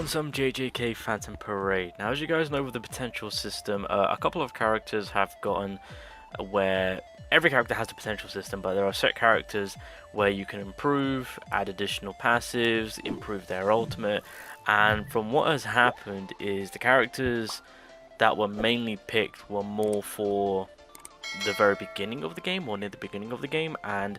some JJK Phantom Parade. Now, as you guys know, with the potential system, a couple of characters have gotten where every character has a potential system, but there are set characters where you can improve, add additional passives, improve their ultimate, and from what has happened is the characters that were mainly picked were more for the very beginning of the game, or near the beginning of the game, and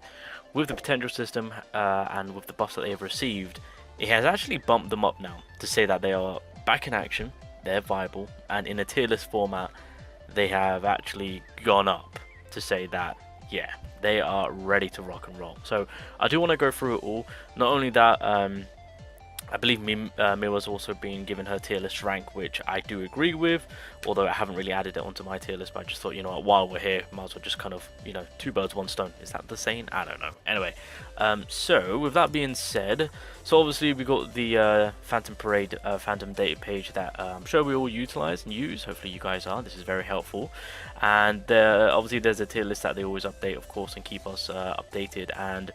with the potential system and with the buffs that they have received, it has actually bumped them up now to say that they are back in action, they're viable, and in a tier list format they have actually gone up to say that, yeah, they are ready to rock and roll. So I do want to go through it all. Not only that, I believe MIWA's also been given her tier list rank, which I do agree with, although I haven't really added it onto my tier list, but I just thought, you know what, while we're here, might as well just kind of, you know, two birds, one stone. Is that the saying? I don't know. Anyway, so with that being said, so obviously we got the Phantom Parade Phantom data page that I'm sure we all utilize and use. Hopefully you guys are. This is very helpful. And obviously there's a tier list that they always update, of course, and keep us updated. And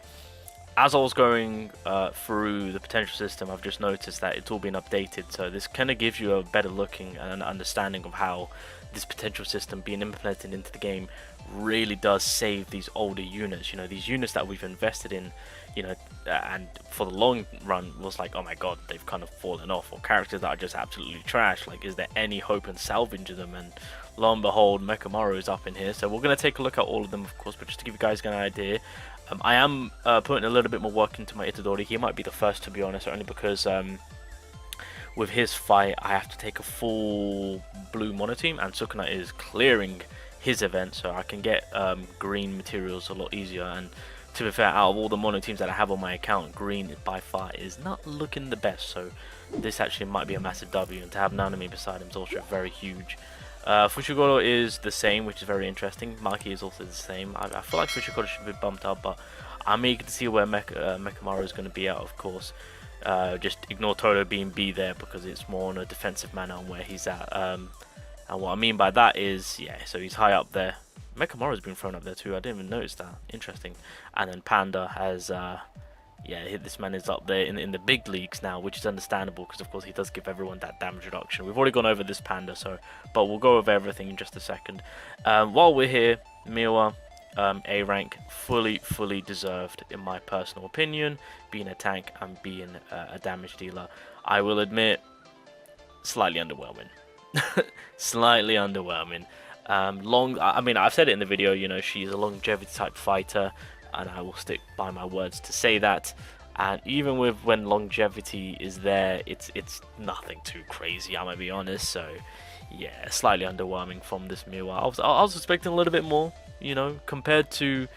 as I was going through the potential system, I've just noticed that it's all been updated, so this kind of gives you a better looking and understanding of how this potential system being implemented into the game really does save these older units. You know, these units that we've invested in, you know, and for the long run was like, oh my god, they've kind of fallen off, or characters that are just absolutely trash. Like, is there any hope in salvaging them? And lo and behold, Mechamaru is up in here, so we're going to take a look at all of them, of course, but just to give you guys an idea, I am putting a little bit more work into my Itadori. He might be the first, to be honest, only because with his fight I have to take a full blue mono team, and Sukuna is clearing his event, so I can get green materials a lot easier. And to be fair, out of all the mono teams that I have on my account, green by far is not looking the best, so this actually might be a massive W, and to have Nanami beside him is also very huge. Fushiguro is the same, which is very interesting. Maki is also the same. I feel like Fushiguro should be bumped up, but I'm eager to see where Mechamaru is going to be at, of course. Just ignore Toto being B there, because it's more on a defensive manner on where he's at. And what I mean by that is, yeah, so he's high up there. Mechamaru's been thrown up there too, I didn't even notice that. Interesting. And then Panda has, yeah, this man is up there in the big leagues now, which is understandable, because of course he does give everyone that damage reduction. We've already gone over this Panda, so but we'll go over everything in just a second. While we're here, MIWA, A rank, fully deserved in my personal opinion, being a tank and being a damage dealer. I will admit, slightly underwhelming. Slightly underwhelming. I mean, I've said it in the video, you know, she's a longevity type fighter, and I will stick by my words to say that. And even with when longevity is there, it's nothing too crazy, I might be honest. So yeah, slightly underwhelming from this MIWA. I was expecting a little bit more, you know, compared to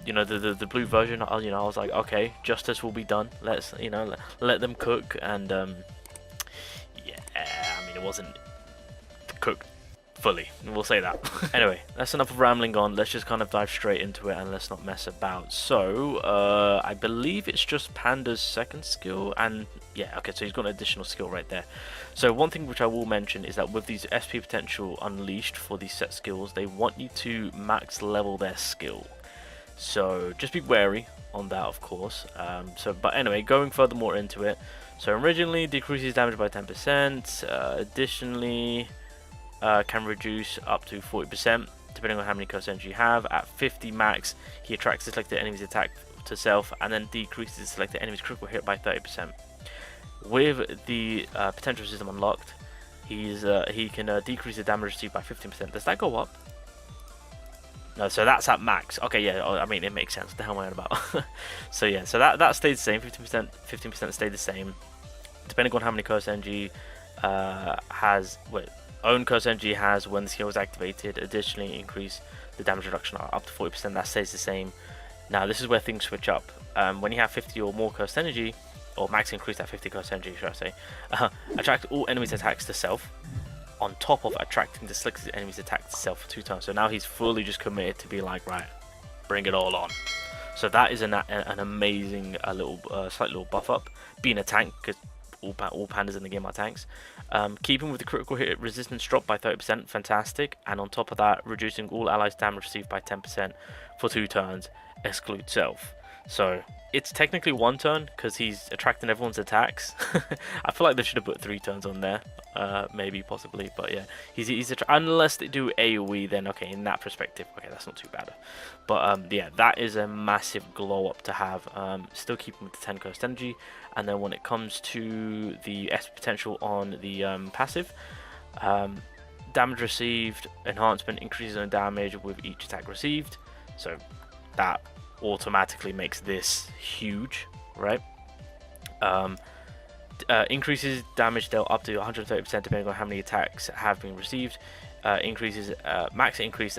you know, the blue version. You know, I was like, okay, justice will be done. Let's, you know, let them cook. And yeah, I mean, it wasn't cooked fully, we'll say that. Anyway, that's enough of rambling on. Let's just kind of dive straight into it, and let's not mess about. So I believe it's just Panda's second skill, and yeah, okay, so he's got an additional skill right there. So one thing which I will mention is that with these SP potential unleashed for these set skills, they want you to max level their skill, so just be wary on that, of course. But anyway, going furthermore into it, so originally decreases damage by 10%, additionally can reduce up to 40% depending on how many curse energy you have. At 50 max, he attracts the selected enemy's attack to self, and then decreases the selected enemy's critical hit by 30%. With the potential system unlocked, he can decrease the damage received by 15%. Does that go up? No, so that's at max. Okay, yeah, I mean, it makes sense. What the hell am I on about? So yeah, so that stayed the same. 15% stayed the same depending on how many curse energy own curse energy has when the skill is activated. Additionally, increase the damage reduction up to 40%. That stays the same. Now this is where things switch up. When you have 50 or more curse energy, or max increase that 50 curse energy, should I say, attract all enemies' attacks to self, on top of attracting the selected enemy's attack to self for 2 times. So now he's fully just committed to be like, right, bring it all on. So that is an amazing slight little buff up. Being a tank, because all pandas in the game are tanks. Keeping with the critical hit resistance drop by 30%, fantastic. And on top of that, reducing all allies damage received by 10% for 2 turns, exclude self. So it's technically 1 turn because he's attracting everyone's attacks. I feel like they should have put 3 turns on there, maybe, possibly, but yeah, he's unless they do AoE, then okay, in that perspective, okay, that's not too bad. But yeah, that is a massive glow up to have. Still keeping with the 10 coast energy, and then when it comes to the SP potential on the passive, damage received enhancement increases on damage with each attack received, so that automatically makes this huge, right? Increases damage dealt up to 130% depending on how many attacks have been received. Increases max increase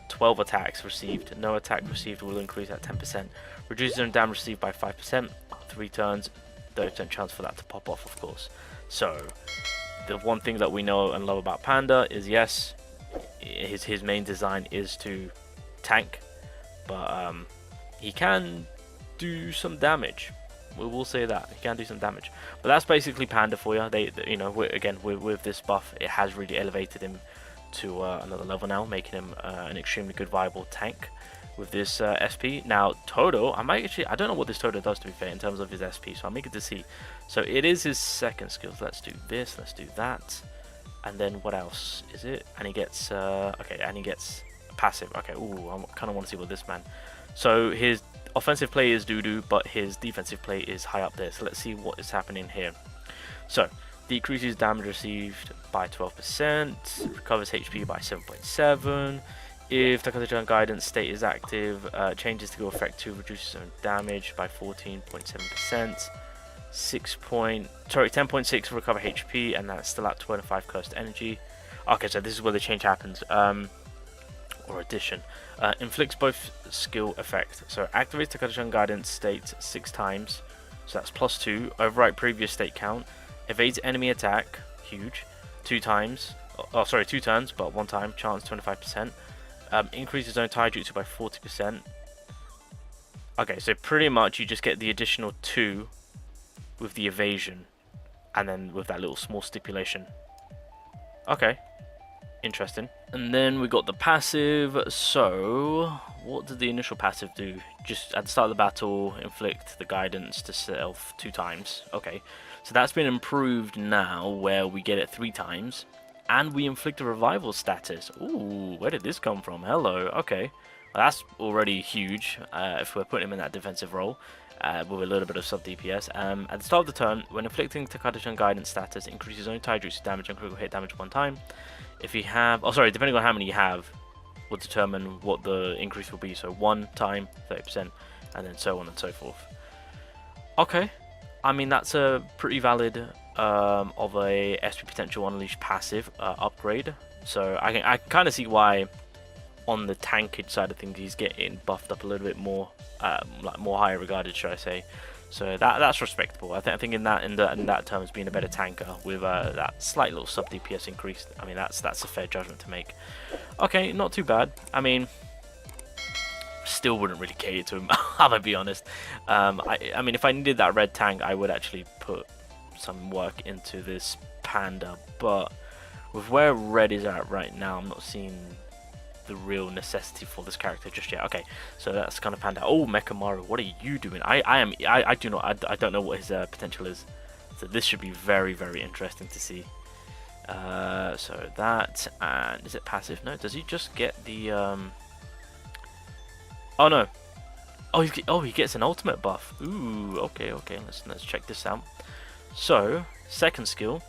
12 attacks received. No attack received will increase at 10%. Reduces on damage received by 5%. 3 turns, 30% chance for that to pop off, of course. So the one thing that we know and love about Panda is, yes, his main design is to tank, but he can do some damage. We will say that he can do some damage. But that's basically Panda for you. You know, again, with this buff, it has really elevated him to another level now, making him an extremely good, viable tank with this SP. Now, Toto, I don't know what this Toto does, to be fair, in terms of his SP, so I'm eager to see. So it is his second skill. So let's do this. Let's do that. And then what else is it? And he gets okay, and he gets passive. Okay, ooh, I kind of want to see what this man. So his offensive play is doo-doo, but his defensive play is high up there. So let's see what is happening here. So decreases damage received by 12%, recovers HP by 7.7. If Takato's guidance state is active, changes to go effect 2, reduces own damage by 14.7%. 10.6 recover HP, and that's still at 25 cursed energy. Okay, so this is where the change happens. Or addition. Inflicts both skill effect. So activates Takato's guidance state 6 times. So that's +2. Overwrite previous state count. Evades enemy attack. Huge. 2 times. Oh, sorry, 2 turns, but 1 time. Chance 25%. Increases own taijutsu by 40%. Okay, so pretty much you just get the additional 2 with the evasion, and then with that little small stipulation. Okay. Interesting. And then we got the passive. So what did the initial passive do? Just at the start of the battle, inflict the guidance to self 2 times. Okay, so that's been improved now, where we get it 3 times, and we inflict a revival status. Ooh, where did this come from? Hello. Okay, well, that's already huge if we're putting him in that defensive role. With a little bit of sub DPS. At the start of the turn, when inflicting Takato's guidance status, increases own taijutsu damage and critical hit damage 1 time. If you have, depending on how many you have, will determine what the increase will be. So 1 time, 30%, and then so on and so forth. Okay, I mean that's a pretty valid of a SP potential unleash passive upgrade. So I can kind of see why on the tankage side of things he's getting buffed up a little bit more, like more higher regarded, should I say. So that's respectable. I think in that terms, being a better tanker with that slight little sub DPS increase, I mean that's a fair judgment to make. Okay, not too bad. I mean, still wouldn't really cater to him. I'm gonna be honest. I mean, if I needed that red tank, I would actually put some work into this Panda. But with where red is at right now, I'm not seeing the real necessity for this character just yet. Okay, so that's kind of Panda. Oh, Mechamaru, what are you doing? I don't know what his potential is. So this should be very, very interesting to see. So that, and is it passive? No, does he just get the oh no. Oh, he gets an ultimate buff. Ooh, okay, let's check this out. So, second skill,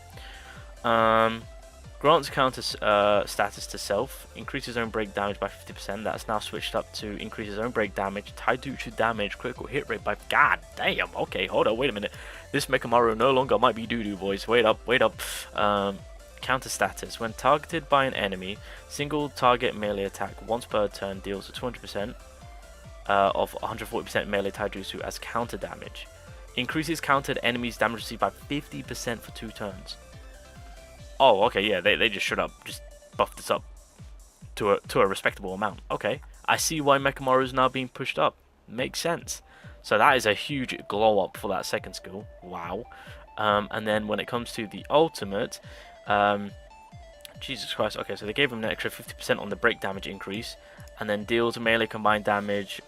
grants counter status to self, increases own break damage by 50%. That's now switched up to increases own break damage, taijutsu damage, critical hit rate by. God damn. Okay, hold on, wait a minute. This Mechamaru no longer might be doo-doo, boys. Wait up. Counter status: when targeted by an enemy, single target melee attack once per turn deals 200% of 140% melee taijutsu as counter damage. Increases countered enemies damage received by 50% for 2 turns. Oh, okay, yeah, they just should have just buffed this up to a respectable amount. Okay, I see why Mechamaru is now being pushed up. Makes sense. So that is a huge glow up for that second skill. Wow. And then when it comes to the ultimate, Jesus Christ. Okay, so they gave him an extra 50% on the break damage increase, and then deals melee combined damage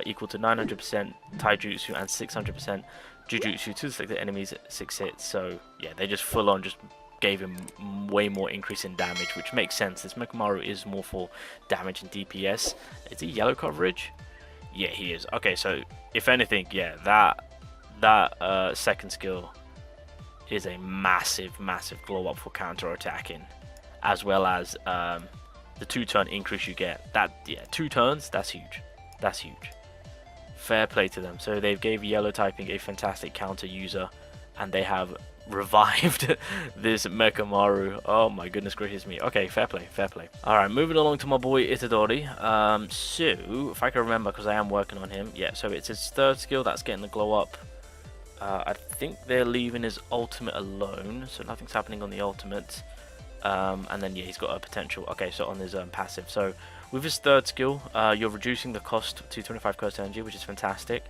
equal to 900% taijutsu and 600% jujutsu to the selected enemies 6 hits. So yeah, they just full on just gave him way more increase in damage, which makes sense. This Mechamaru is more for damage and DPS. Is he yellow coverage? Yeah, he is. Okay, so if anything, yeah, that second skill is a massive glow up for counter attacking, as well as the 2-turn increase you get. That, yeah, 2 turns, that's huge. That's huge. Fair play to them. So they've gave yellow typing a fantastic counter user, and they have revived this Mechamaru. Oh my goodness gracious me. Okay, fair play, fair play. Alright, moving along to my boy Itadori. So, if I can remember, because I am working on him. Yeah, so it's his 3rd skill that's getting the glow up. I think they're leaving his ultimate alone, so nothing's happening on the ultimate. And then yeah, he's got a potential. Okay, so on his passive. So with his 3rd skill, you're reducing the cost to 25 curse energy, which is fantastic.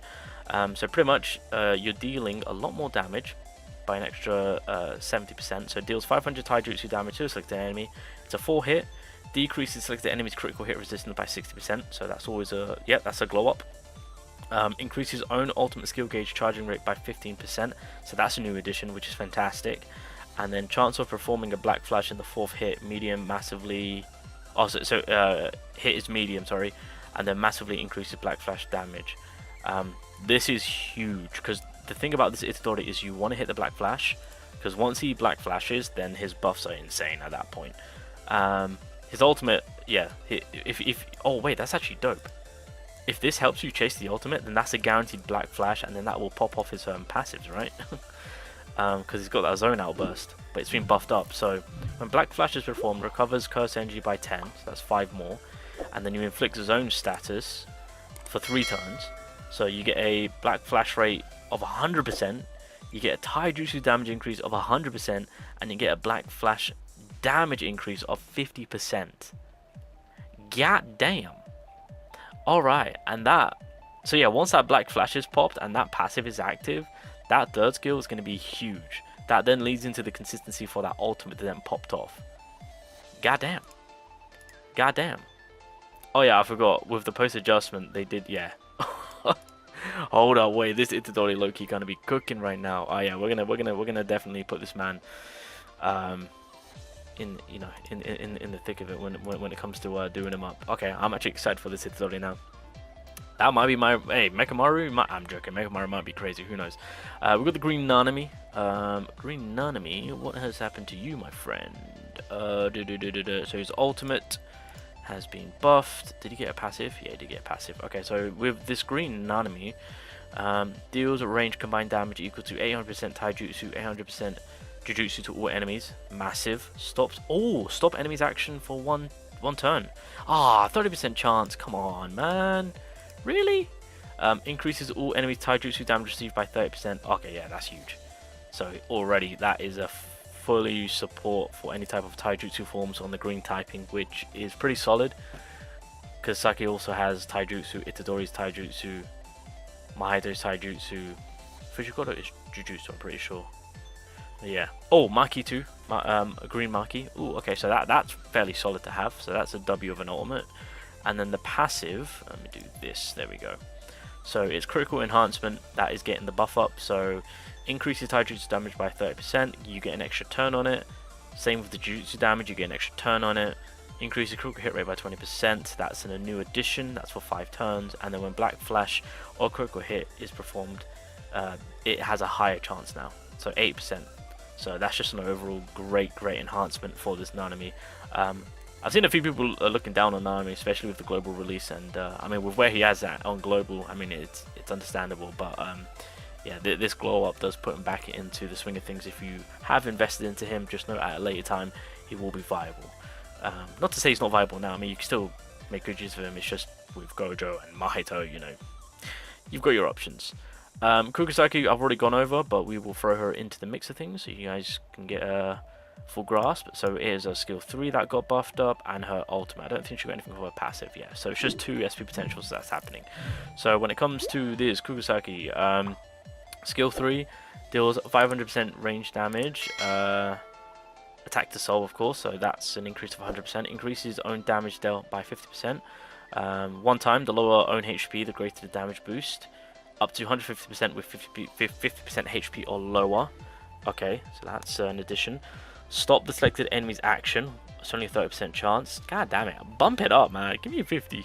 So pretty much you're dealing a lot more damage by an extra 70%. So it deals 500 taijutsu damage to a selected enemy. It's a 4 hit. Decreases selected enemy's critical hit resistance by 60%. So that's always a, yeah, that's a glow up. Increases own ultimate skill gauge charging rate by 15%, so that's a new addition, which is fantastic. And then chance of performing a black flash in the 4th hit, medium massively, hit is medium, sorry, and then massively increases black flash damage. This is huge, because the thing about this Itadori is you want to hit the black flash, because once he black flashes, then his buffs are insane at that point. His ultimate, yeah, if oh wait, that's actually dope. If this helps you chase the ultimate, then that's a guaranteed black flash, and then that will pop off his passives, right? Because he's got that zone outburst, but it's been buffed up. So when black flash is performed, recovers curse energy by 10, so that's 5 more, and then you inflict zone status for 3 turns. So you get a black flash rate of 100%, you get a taijutsu damage increase of 100%, and you get a black flash damage increase of 50%. God damn. Alright, and that, so yeah, once that black flash is popped and that passive is active, that 3rd skill is going to be huge. That then leads into the consistency for that ultimate that then popped off. Goddamn. Goddamn. Oh yeah, I forgot, with the post adjustment they did, yeah. Hold up, wait, this Itadori low-key gonna be cooking right now. Oh yeah, we're gonna definitely put this man in the thick of it when it comes to doing him up. Okay, I'm actually excited for this Itadori now. That might be my, hey, Mechamaru, I'm joking, Mechamaru might be crazy, who knows. We've got the green Nanami. Green Nanami, what has happened to you, my friend? So his ultimate has been buffed. Did he get a passive? Yeah, he did get a passive. Okay, so with this green Nanami, deals a range combined damage equal to 800% taijutsu, 800% Jujutsu to all enemies. Massive. Stops. Oh, stop enemies action for one turn. Ah, 30% chance. Come on, man. Really? Increases all enemies taijutsu damage received by 30%. Okay, yeah, that's huge. So already that is a fully support for any type of taijutsu forms on the green typing, which is pretty solid. Because Saki also has taijutsu, Itadori's taijutsu, Mahito's taijutsu. Fujikoto is Jujutsu, I'm pretty sure. Yeah. Oh, Maki too. A green Maki. Ooh, okay, so that's fairly solid to have. So that's a W of an ultimate. And then the passive, let me do this. There we go. So it's critical enhancement. That is getting the buff up. So increases taijutsu damage by 30%. You get an extra turn on it. Same with the Jujutsu damage. You get an extra turn on it. Increases critical hit rate by 20%. That's in a new addition. That's for 5 turns. And then when Black Flash or critical hit is performed, it has a higher chance now. So 8%. So that's just an overall great enhancement for this Nanami. I've seen a few people looking down on Nanami, especially with the global release, and I mean, with where he has that on global, I mean, it's understandable. But yeah, this glow up does put him back into the swing of things. If you have invested into him, just know at a later time he will be viable. Not to say he's not viable now. I mean, you can still make good use of him. It's just with Gojo and Mahito, you know, you've got your options. Kurosaki I've already gone over, but we will throw her into the mix of things so you guys can get a full grasp. So here's her skill 3 that got buffed up, and her ultimate. I don't think she got anything for her passive yet, so it's just 2 SP potentials that's happening. So when it comes to this Kurosaki, skill 3 deals 500% range damage. attack to soul, of course, so that's an increase of 100%. Increases own damage dealt by 50%. One time, the lower own HP, the greater the damage boost. Up to 150% with 50% HP or lower. Okay, so that's an addition. Stop the selected enemy's action. It's only a 30% chance. God damn it. Bump it up, man. Give me a 50.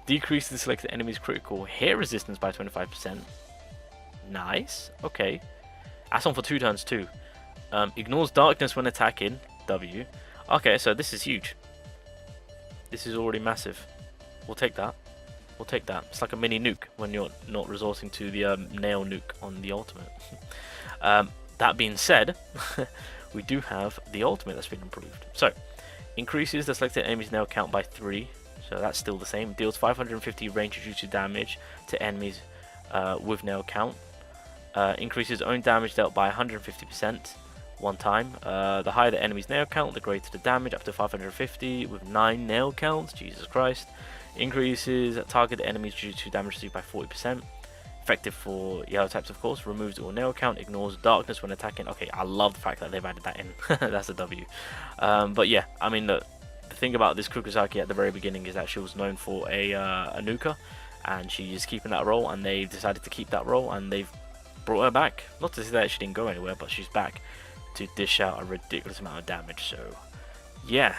Decrease the selected enemy's critical hit resistance by 25%. Nice. Okay. That's on for 2 turns too. Ignores darkness when attacking. W. Okay, so this is huge. This is already massive. We'll take that. We'll take that. It's like a mini nuke when you're not resorting to the nail nuke on the ultimate. That being said, we do have the ultimate that's been improved. So, increases the selected enemy's nail count by 3. So that's still the same. Deals 550 range Jujutsu damage to enemies with nail count. Increases own damage dealt by 150% one time. The higher the enemy's nail count, the greater the damage, up to 550 with 9 nail counts. Jesus Christ. Increases target enemy's Jujutsu damage received by 40%. Effective for yellow types, of course. Removes all nail count. Ignores darkness when attacking. Okay, I love the fact that they've added that in. That's a W. But yeah, I mean, the thing about this Kukusaki at the very beginning is that she was known for a nuka, and she's keeping that role, and they've decided to keep that role, and they've brought her back. Not to say that she didn't go anywhere, but she's back to dish out a ridiculous amount of damage. So yeah,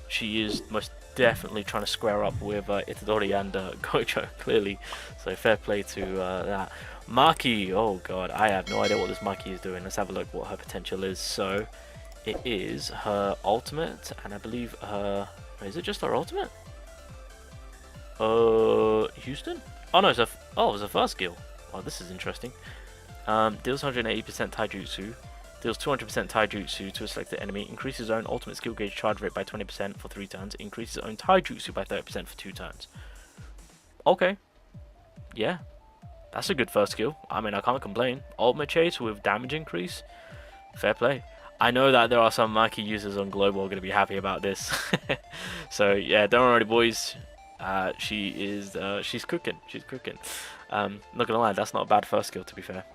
she is most definitely trying to square up with Itadori and Gojo, clearly. So fair play to that. Maki, oh god, I have no idea what this Maki is doing. Let's have a look what her potential is. So it is her ultimate, and I believe her... Is it just her ultimate? Houston? Oh no, it's a first skill. Oh, this is interesting. Deals 180% taijutsu. Deals 200% taijutsu to a selected enemy. Increases own ultimate skill gauge charge rate by 20% for 3 turns. Increases own taijutsu by 30% for 2 turns. Okay. Yeah. That's a good first skill. I mean, I can't complain. Ultimate chase with damage increase. Fair play. I know that there are some Maki users on Global going to be happy about this. So yeah, don't worry, boys. She's cooking. She's cooking. Not gonna lie, that's not a bad first skill, to be fair.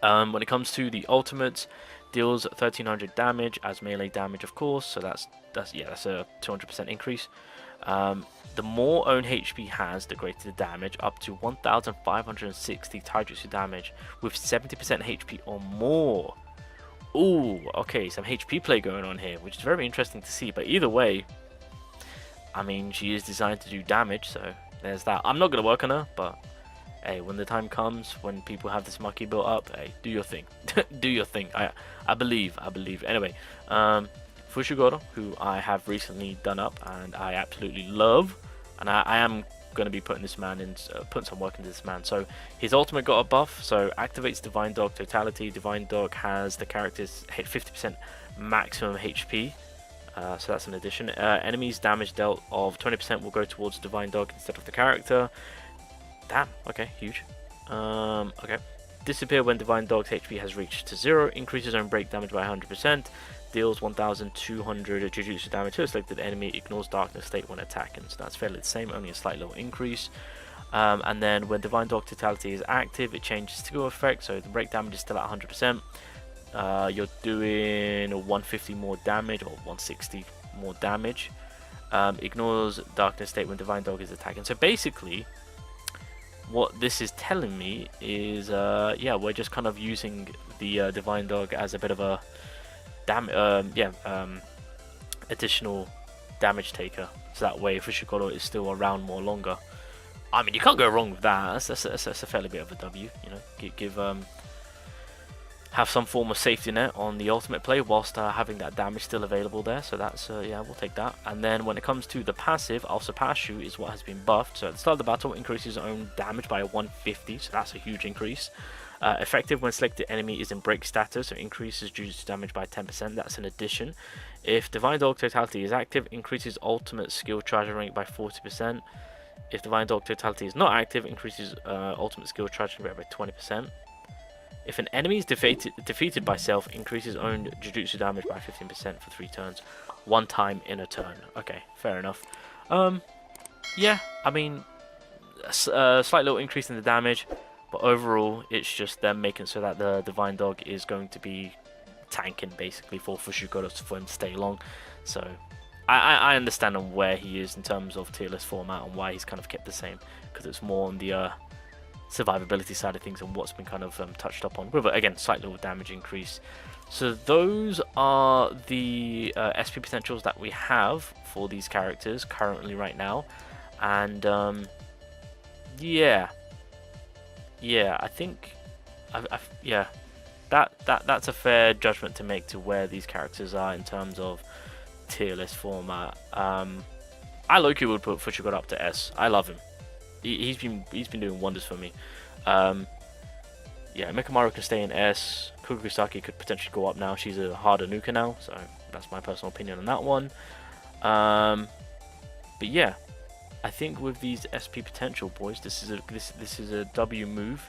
When it comes to the ultimate, deals 1300 damage as melee damage, of course. So that's a 200% increase. The more own HP has, the greater the damage, up to 1560 taijutsu damage with 70% HP or more. Ooh, okay, some HP play going on here, which is very interesting to see. But either way, I mean, she is designed to do damage, so there's that. I'm not going to work on her, but hey, when the time comes, when people have this Maki built up, hey, do your thing. Do your thing. I believe. Anyway, Fushiguro, who I have recently done up and I absolutely love, and I am going to be putting this man in, putting some work into this man. So his ultimate got a buff, so activates Divine Dog Totality. Divine Dog has the character's hit 50% maximum HP. So that's an addition. Enemies damage dealt of 20% will go towards Divine Dog instead of the character. Damn, okay, huge. Okay. Disappear when Divine Dog's HP has reached to 0. Increases own break damage by 100%. Deals 1200 Jujutsu damage to a selected enemy. Ignores darkness state when attacking. So that's fairly the same, only a slight little increase. And then when Divine Dog Totality is active, it changes skill effect. So the break damage is still at 100%. You're doing 150 more damage or 160 more damage. Ignores darkness state when Divine Dog is attacking. So basically, what this is telling me is, yeah, we're just kind of using the Divine Dog as a bit of a additional damage taker. So that way, Fushiguro is still around more longer. I mean, you can't go wrong with that. That's a fairly bit of a W. You know, have some form of safety net on the ultimate play whilst having that damage still available there. So that's yeah, we'll take that. And then when it comes to the passive, I'll surpass you is what has been buffed. So at the start of the battle, increases own damage by 150. So that's a huge increase. Effective when selected enemy is in break status, so increases Jujutsu damage by 10%. That's an addition. If Divine Dog Totality is active, increases ultimate skill charging rate by 40%. If Divine Dog Totality is not active, increases ultimate skill charging rate by 20%. If an enemy is defeated by self, increases own Jujutsu damage by 15% for 3 turns, 1 time in a turn. Okay, fair enough. Yeah, I mean, a slight little increase in the damage. But overall, it's just them making so that the Divine Dog is going to be tanking basically for Fushiguro for him to stay long. So I understand on where he is in terms of tier list format and why he's kind of kept the same, because it's more on the survivability side of things and what's been kind of touched up on, with again slight little damage increase. So those are the SP potentials that we have for these characters currently right now, and yeah, I think yeah, that's a fair judgment to make to where these characters are in terms of tier list format. I low-key would put Fushiguro up to S. I love him. He's been doing wonders for me. Yeah, Mechamaru can stay in S. Kukusaki could potentially go up now. She's a harder nuker now, so that's my personal opinion on that one. But yeah, I think with these SP potential boys, this is a W move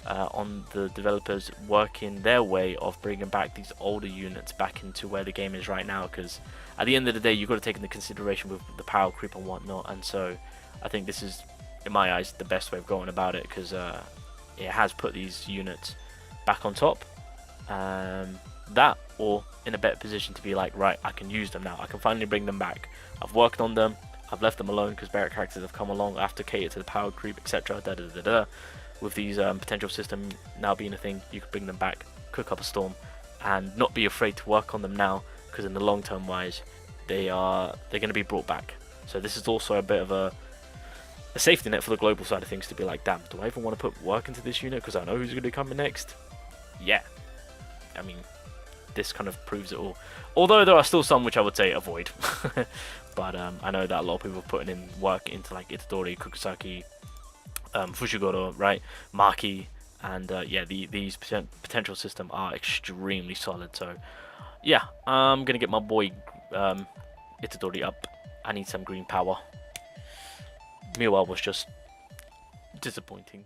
on the developers working their way of bringing back these older units back into where the game is right now. Because at the end of the day, you've got to take into consideration with the power creep and whatnot. And so I think this is, in my eyes, the best way of going about it, because it has put these units back on top. That, or in a better position to be like, right, I can use them now. I can finally bring them back. I've worked on them. I've left them alone because better characters have come along. I have to cater to the power creep, etc. With these potential system now being a thing, you could bring them back, cook up a storm, and not be afraid to work on them now, because in the long term wise, they're going to be brought back. So this is also a bit of a safety net for the global side of things, to be like, damn, do I even want to put work into this unit because I know who's going to be coming next? Yeah, I mean, this kind of proves it all. Although there are still some which I would say avoid. But I know that a lot of people are putting in work into like Itadori, Kukusaki, Fushiguro, right, Maki, and yeah, these potential system are extremely solid. So yeah, I'm gonna get my boy Itadori up. I need some green power. MIWA was just disappointing.